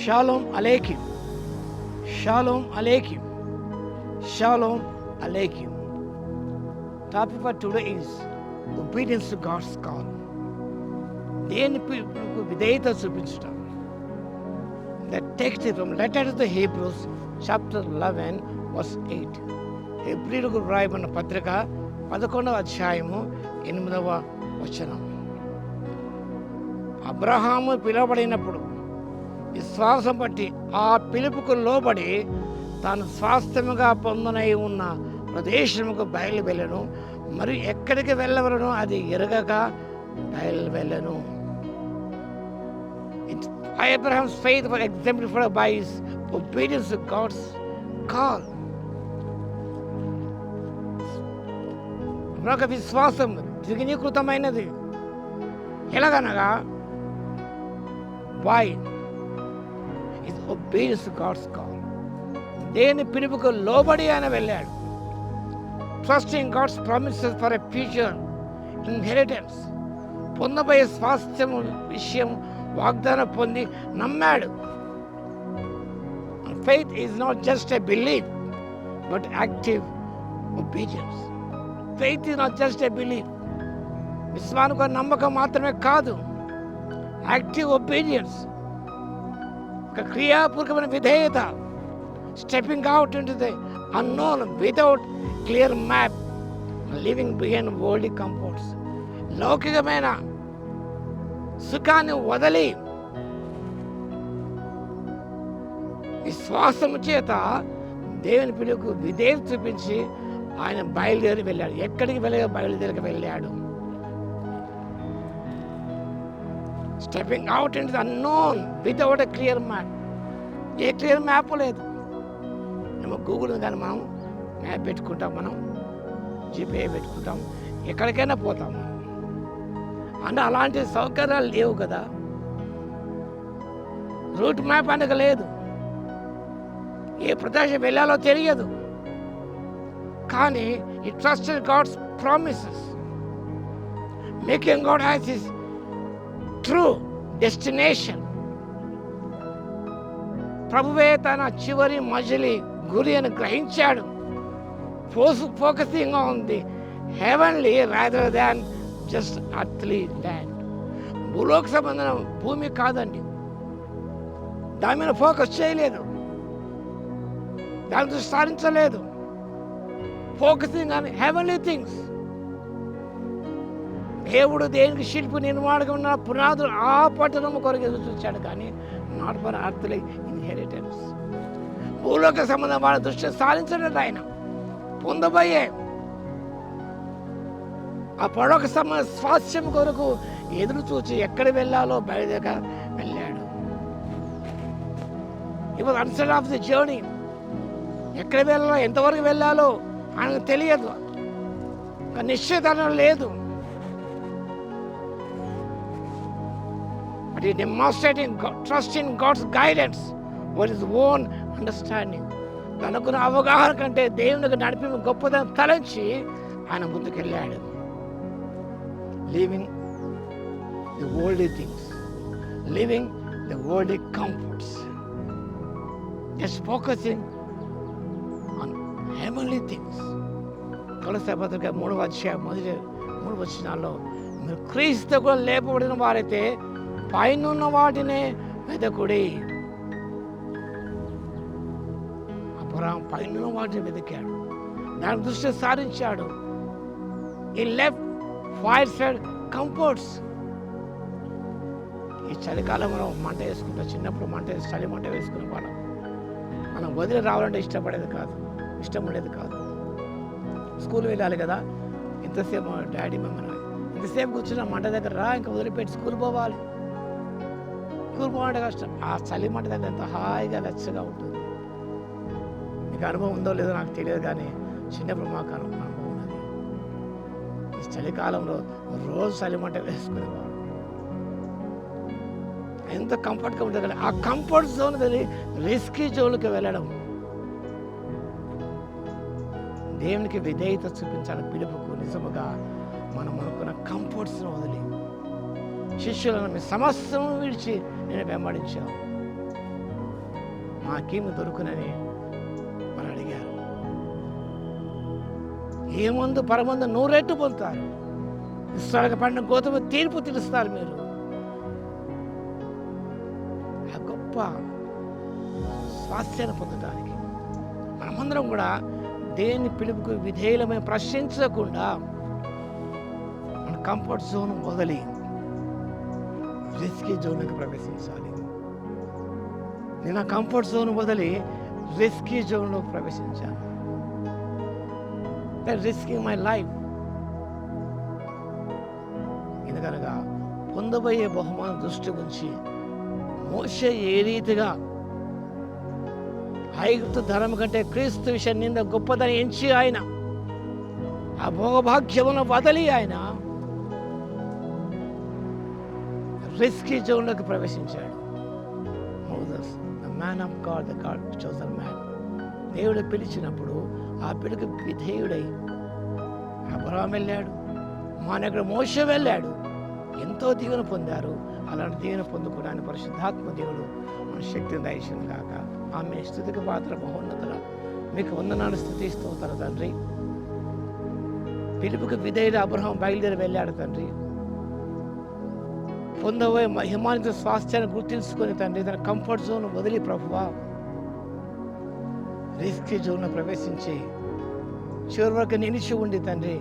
Shalom Aleichem. Shalom Aleichem. Shalom Aleichem. Topic for today is obedience to God's call. దేని పిలుపుకు విధేయత చూపించుట. The text is from letter to the Hebrews chapter 11 verse 8. హెబ్రీయులకు వ్రాయబడిన పత్రిక 11వ అధ్యాయము 8వ వచనం. అబ్రహాము పిలువబడినప్పుడు విశ్వాసం బట్టి ఆ పిలుపుకు లోబడి తాను స్వాస్థ్యముగా పొందనై ఉన్న ప్రదేశముకు బయలువెళ్ళను, మరి ఎక్కడికి వెళ్ళవలను అది ఎరగక బయలువెళ్ళను. Abraham's faith was exemplified by his obedience to God's call. మరొక విశ్వాసం ద్విగుణీకృతమైనది. ఎలాగనగా why is obedience to God's call. దేని పిలుపుకు లోబడి ఆయన వెళ్ళాడు. Trusting God's promises for a future inheritance. పొందబోయే స్వాస్థ్యము విషయం వాగ్దానం పొంది నమ్మాడు. Faith is not just a belief but active obedience. Faith is not just a belief. విశ్వానికి నమ్మకం మాత్రమే కాదు, యాక్టివ్ ఒబీడియన్స్, ఒక క్రియాపూర్వకమైన విధేయత. Stepping out into the unknown without clear map, living behind worldly comforts. లౌకికమైన సుఖాన్ని వదిలి విశ్వాసము చేత దేవుని పిలుపుకు విధేయత చూపించి ఆయన బయలుదేరి వెళ్ళాడు. ఎక్కడికి బయలుదేరికి వెళ్ళాడు. Stepping out into the unknown without a clear map. A clear map లేదు. మేము గూగుల్ కానీ మనం మ్యాప్ పెట్టుకుంటాం, మనం జీపీఏ పెట్టుకుంటాం, ఎక్కడికైనా పోతాం. అంటే అలాంటి సౌకర్యాలు లేవు కదా. రూట్ మ్యాప్ అనేది లేదు. ఏ ప్రదేశం వెళ్ళాలో తెలియదు. కానీ ఈ trusted God's promises, making God has his true destination. ప్రభువే తన చివరి మజిలీ గురి అని గ్రహించాడు. Focusing on the heavenly rather than just earthly land. భూలోక సంబంధం భూమి కాదండి. దాని మీద ఫోకస్ చేయలేదు, దాని దృష్టి సారించలేదు. Focusing on heavenly things. దేవుడు దేనికి శిల్పి నిర్మాణంగా ఉన్న పునాదులు ఆ పట్టణము కొరకు ఎదురు చూచాడు, కానీ నాట్ ఫర్ అర్త్లీ ఇన్హెరిటెన్స్. భూలోక సంబంధం వాళ్ళ దృష్టి సారించలేదు. ఆయన పొందబోయే ఆ పడొక స్వాస్థ్యం కొరకు ఎదురు చూచి ఎక్కడ వెళ్ళాలో బయలుదేరక వెళ్ళాడు. ఇప్పుడు అన్సర్ ఆఫ్ ది జర్నీ, ఎక్కడ వెళ్ళాలో ఎంతవరకు వెళ్ళాలో ఆయనకు తెలియదు, నిశ్చయత లేదు. But he demonstrating trust in God's guidance with his own understanding. తనకున్న అవగాహన కంటే దేవునికి నడిపి గొప్పదని తలంచి ఆయన ముందుకెళ్ళాడు. Living the worldly things, living the worldly comforts, just focusing on heavenly things. కొలస్సీ పత్రిక 3వ అధ్యాయం మొదటి 3 వచనాల్లో, మీరు క్రీస్తు కూడా లేపబడిన వారైతే పైనున్న వాటినే వెదకుడి. అబ్రహాం పైనున్న వాటిని వెతికాడు, దాని దృష్టి సారించాడు. ఈ లెఫ్ట్ ఫైర్ సైడ్ కంఫర్ట్స్. ఈ చలికాలంలో మంట వేసుకుంటాం. చిన్నప్పుడు చలి మంట వేసుకునే వాళ్ళం. మనం వదిలి రావాలంటే ఇష్టం ఉండేది కాదు. స్కూల్ వెళ్ళాలి కదా, ఇంతసేపు డాడీ మమ్మల్ని ఇంతసేపు కూర్చున్న మంట దగ్గర రా, ఇంకా వదిలిపెట్టి స్కూల్ పోవాలి. స్కూల్ పోవాలంటే కష్టం. ఆ చలి మంట దగ్గర ఎంత హాయిగా వెచ్చగా ఉంటుంది. మీకు అనుభవం ఉందో లేదో నాకు తెలియదు, కానీ చిన్నప్పుడు మాకు అనుభవం ఉన్నది. ఈ చలికాలంలో రోజు చలి మంట వేసుకునేవాడు. ఎంత కంఫర్ట్గా ఉంటుంది కదా. ఆ కంఫర్ట్ జోన్ రిస్కీ జోన్కి వెళ్ళడం. దేవునికి విధేయత చూపించాలి. పిలుపుకు నిజముగా మనం అనుకున్న కంఫర్ట్స్ను వదిలి శిష్యులను మీ సమస్యను విడిచి నేను వెంబడించాను. మాకేమి దొరుకునని మరి అడిగారు. ఏ మందు పరమందు 100 రెట్లు పొందుతారు. ఇస్రాయేలుకు పండిన గోధుమ తీర్పు తెలుస్తారు మీరు. ఆ గొప్ప స్వాస్థ్యాన్ని పొందడానికి మనమందరం కూడా దేని పిలుపుకు విధేయులమై ప్రశ్నించకుండా మన కంఫర్ట్ జోన్ వదిలి రిస్కీ జోన్కి ప్రవేశించాలి. నేను ఆ కంఫర్ట్ జోన్ వదిలి రిస్కీ జోన్లో ప్రవేశించాను. Risking my life. ఎందుకనగా పొందబోయే బహుమానం దృష్టి ఉంచి మోషే ఏ రీతిగా ఐగుప్తు ధనం కంటే క్రీస్తు విషయం నింద గొప్పదని ఎంచి ఆయన ఆ భోగభాగ్యమును వదిలి ఆయన రిస్కీ జోన్లోకి ప్రవేశించాడు. Moses, the man of God, the God chosen man. దేవుడు పిలిచినప్పుడు ఆ పిలుపుకి విధేయుడై అబ్రహాం వెళ్ళాడు, మానవుడు మోషే వెళ్ళాడు. ఎంతో దీవెన పొందారు. అలాంటి దీవెన పొందుకోవడానికి పరిశుద్ధాత్మ దేవుడు మన శక్తిని దయచేయును గాక. ఆమె స్తుతికి పాత్ర మహోన్నతుల మీకు వందనాలు స్తుతిస్తూ తన తండ్రి. పిలుపుకి విధేయుడు అబ్రహాం బయలుదేరి వెళ్ళాడు తండ్రి. పొందబోయే మహిమానిత స్వాస్థ్యాన్ని గుర్తించుకొని తండ్రి తన కంఫర్ట్ జోన్ వదిలి ప్రభువా రిస్కీ జోన్లో ప్రవేశించి చివరి వరకు నిలిచి ఉండి తండ్రి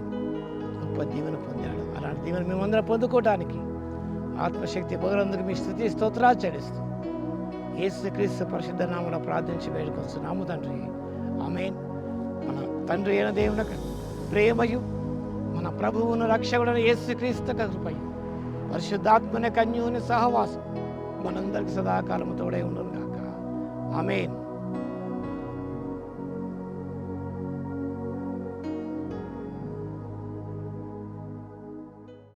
గొప్ప దీవెన పొందాడు. అలాంటి దీవెన మేమందరం పొందుకోవడానికి ఆత్మశక్తి పొగరందుకు మీ స్తుతి స్తోత్రాలు చెల్లిస్తూ యేసుక్రీస్తు పరిశుద్ధ నామములో ప్రార్థించి వేడుకొస్తున్నాము తండ్రి. ఆమేన్. మన తండ్రి అయిన దేవునికి ప్రేమయు మన ప్రభువును రక్షకుడైన యేసుక్రీస్తు కృపయు పరిశుద్ధాత్మని కన్యుని సహవాసం మనందరికి సదాకాలము తోడై ఉండును గాక. ఆమేన్.